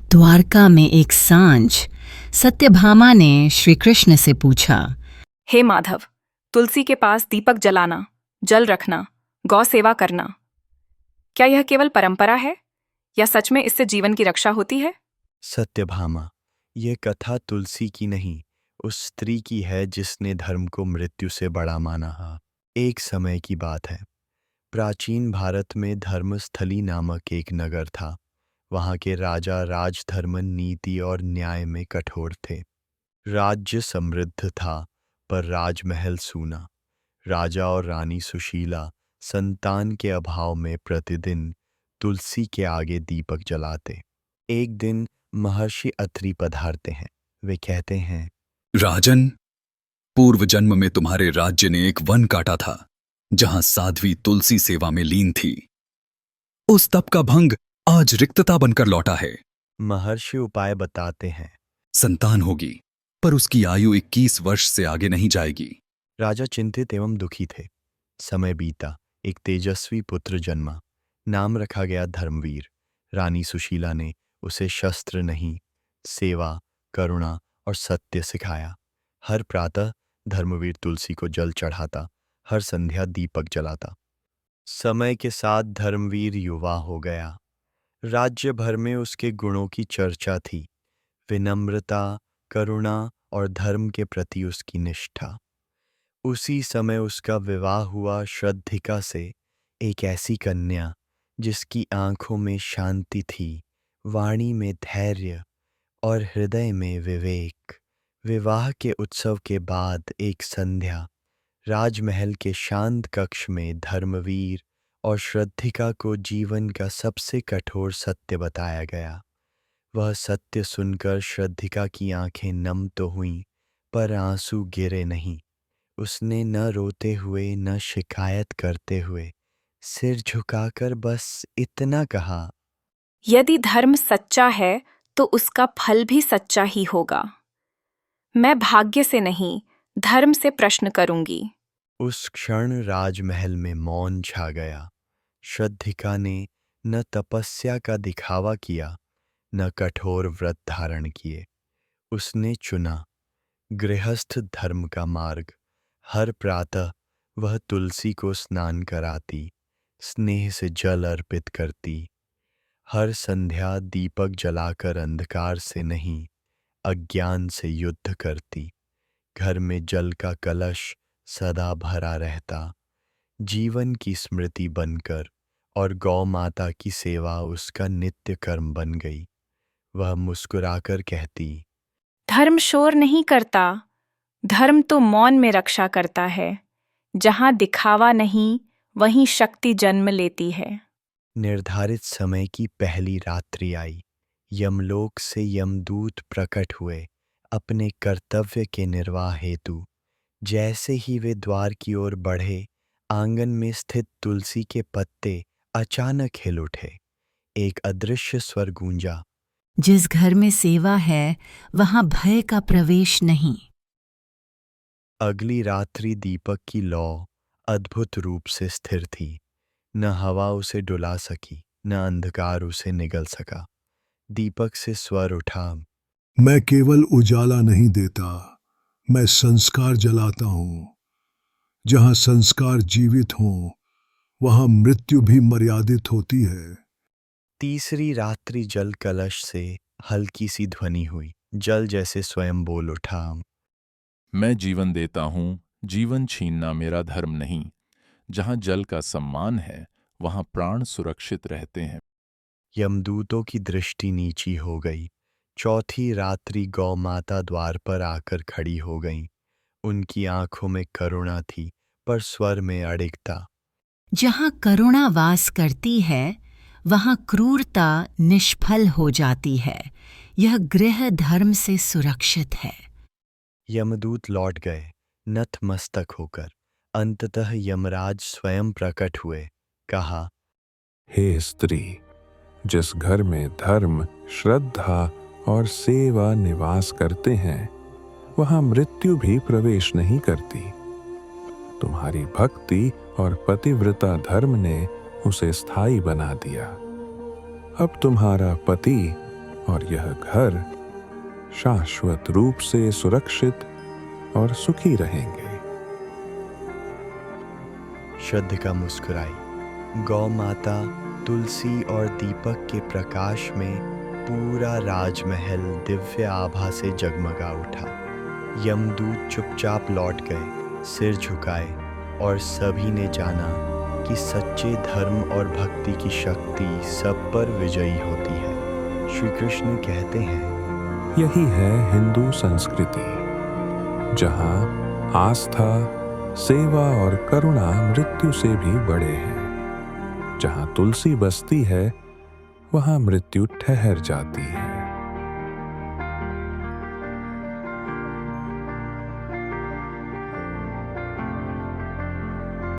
द्वारका में एक सांझ सत्यभामा ने श्री कृष्ण से पूछा, हे माधव, तुलसी के पास दीपक जलाना, जल रखना, गौ सेवा करना, क्या यह केवल परंपरा है या सच में इससे जीवन की रक्षा होती है? सत्यभामा, ये कथा तुलसी की नहीं, उस स्त्री की है जिसने धर्म को मृत्यु से बड़ा माना। एक समय की बात है। प्राचीन भारत में धर्मस्थली नामक एक नगर था। वहाँ के राजा राजधर्मन, नीति और न्याय में कठोर थे। राज्य समृद्ध था पर राजमहल सूना। राजा और रानी सुशीला संतान के अभाव में प्रतिदिन तुलसी के आगे दीपक जलाते। एक दिन महर्षि अत्रि पधारते हैं। वे कहते हैं, राजन, पूर्व जन्म में तुम्हारे राज्य ने एक वन काटा था जहां साध्वी तुलसी सेवा में लीन थी। उस तप का भंग आज रिक्तता बनकर लौटा है। महर्षि उपाय बताते हैं। संतान होगी पर उसकी आयु 21 वर्ष से आगे नहीं जाएगी। राजा चिंतित एवं दुखी थे। समय बीता, एक तेजस्वी पुत्र जन्मा। नाम रखा गया धर्मवीर। रानी सुशीला ने उसे शस्त्र नहीं, सेवा, करुणा और सत्य सिखाया। हर प्रातः धर्मवीर तुलसी को जल चढ़ाता, हर संध्या दीपक जलाता। समय के साथ धर्मवीर युवा हो गया। राज्य भर में उसके गुणों की चर्चा थी। विनम्रता, करुणा और धर्म के प्रति उसकी निष्ठा। उसी समय उसका विवाह हुआ श्रद्धिका से, एक ऐसी कन्या जिसकी आंखों में शांति थी, वाणी में धैर्य और हृदय में विवेक। विवाह के उत्सव के बाद एक संध्या राजमहल के शांत कक्ष में धर्मवीर और श्रद्धिका को जीवन का सबसे कठोर सत्य बताया गया। वह सत्य सुनकर श्रद्धिका की आंखें नम तो हुईं, पर आंसू गिरे नहीं। उसने न रोते हुए न शिकायत करते हुए सिर झुकाकर बस इतना कहा, यदि धर्म सच्चा है तो उसका फल भी सच्चा ही होगा। मैं भाग्य से नहीं, धर्म से प्रश्न करूंगी। उस क्षण राजमहल में मौन छा गया। श्रद्धिका ने न तपस्या का दिखावा किया, न कठोर व्रत धारण किए। उसने चुना गृहस्थ धर्म का मार्ग। हर प्रातः वह तुलसी को स्नान कराती, स्नेह से जल अर्पित करती। हर संध्या दीपक जलाकर अंधकार से नहीं, अज्ञान से युद्ध करती। घर में जल का कलश सदा भरा रहता, जीवन की स्मृति बनकर, और गौ माता की सेवा उसका नित्य कर्म बन गई। वह मुस्कुराकर कहती, धर्म शोर नहीं करता, धर्म तो मौन में रक्षा करता है। जहां दिखावा नहीं, वहीं शक्ति जन्म लेती है। निर्धारित समय की पहली रात्रि आई। यमलोक से यमदूत प्रकट हुए अपने कर्तव्य के निर्वाह हेतु। जैसे ही वे द्वार की ओर बढ़े, आंगन में स्थित तुलसी के पत्ते अचानक हिल उठे। एक अदृश्य स्वर गूंजा, जिस घर में सेवा है वहां भय का प्रवेश नहीं। अगली रात्रि दीपक की लौ अद्भुत रूप से स्थिर थी। न हवा उसे डुला सकी, न अंधकार उसे निगल सका। दीपक से स्वर उठा, मैं केवल उजाला नहीं देता, मैं संस्कार जलाता हूं। जहां संस्कार जीवित हों, वहां मृत्यु भी मर्यादित होती है। तीसरी रात्रि जल कलश से हल्की सी ध्वनि हुई। जल जैसे स्वयं बोल उठा, मैं जीवन देता हूँ, जीवन छीनना मेरा धर्म नहीं। जहाँ जल का सम्मान है, वहाँ प्राण सुरक्षित रहते हैं। यमदूतों की दृष्टि नीची हो गई। चौथी रात्रि गौ माता द्वार पर आकर खड़ी हो गईं। उनकी आंखों में करुणा थी, पर स्वर में अडिगता। जहां करुणा वास करती है वहां क्रूरता निष्फल हो जाती है। यह गृह धर्म से सुरक्षित है। यमदूत लौट गए, नतमस्तक होकर। अंततः यमराज स्वयं प्रकट हुए। कहा, हे स्त्री, जिस घर में धर्म, श्रद्धा और सेवा निवास करते हैं, वहां मृत्यु भी प्रवेश नहीं करती। तुम्हारी भक्ति और पतिव्रता धर्म ने उसे स्थायी बना दिया। अब तुम्हारा पति और यह घर शाश्वत रूप से सुरक्षित और सुखी रहेंगे। श्रद्धिका मुस्कुराई। गौ माता तुलसी और दीपक के प्रकाश में पूरा राजमहल दिव्य आभा से जगमगा उठा। यमदूत चुपचाप लौट गए, सिर झुकाए, और सभी ने जाना कि सच्चे धर्म और भक्ति की शक्ति सब पर विजयी होती है। श्री कृष्ण कहते हैं, यही है हिंदू संस्कृति, जहां आस्था, सेवा और करुणा मृत्यु से भी बड़े हैं। जहां तुलसी बसती है, वहां मृत्यु ठहर जाती है।